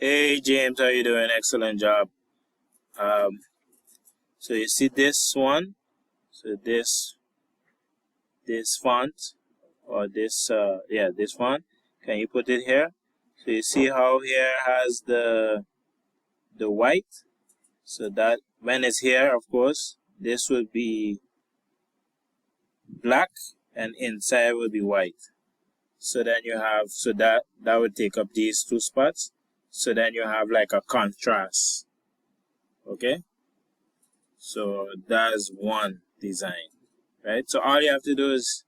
Hey James, how you doing? Excellent job. So you see this one? So this font or this this font. Can you put it here? So you see how here has the white. So that when it's here, of course, this would be black and inside would be white. So then you have that would take up these two spots. So then you have like a contrast. Okay? So that's one design, right? So all you have to do is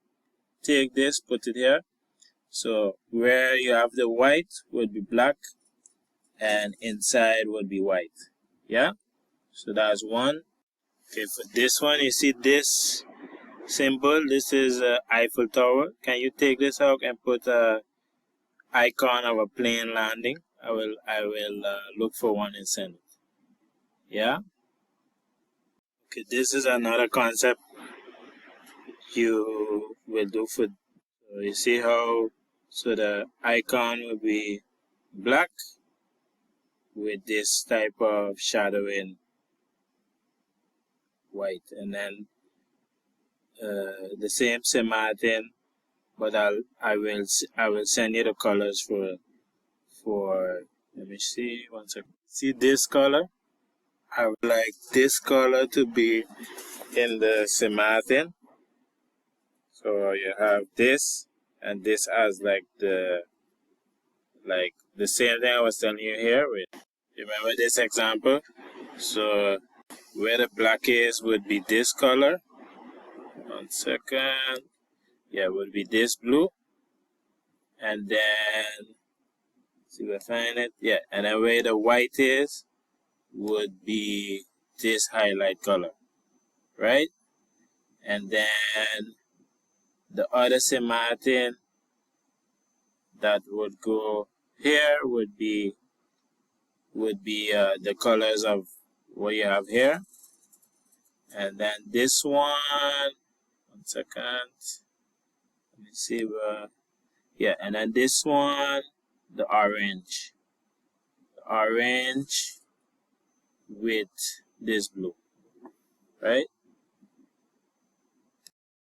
take this, put it here. So where you have the white would be black and inside would be white. Yeah? So that's one. Okay, for this one, you see this symbol. This is Eiffel Tower. Can you take this out and put a icon of a plane landing? I will look for one and send it. Yeah? Okay, this is another concept you will do for, so you see how, so the icon will be black with this type of shadowing white, and then the same Martin, but I will send you the colors for let me see one second. See this color? I would like this color to be in the St. Martin. So you have this, and this as like the same thing I was telling you here. Remember this example? So where the black is would be this color. 1 second. Yeah, would be this blue. And then see if I find it. Yeah, and then where the white is would be this highlight color. Right? And then the other St. Martin that would go here would be the colors of what you have here. And then this one 1 second, let me see yeah, and then this one, the orange with this blue, right?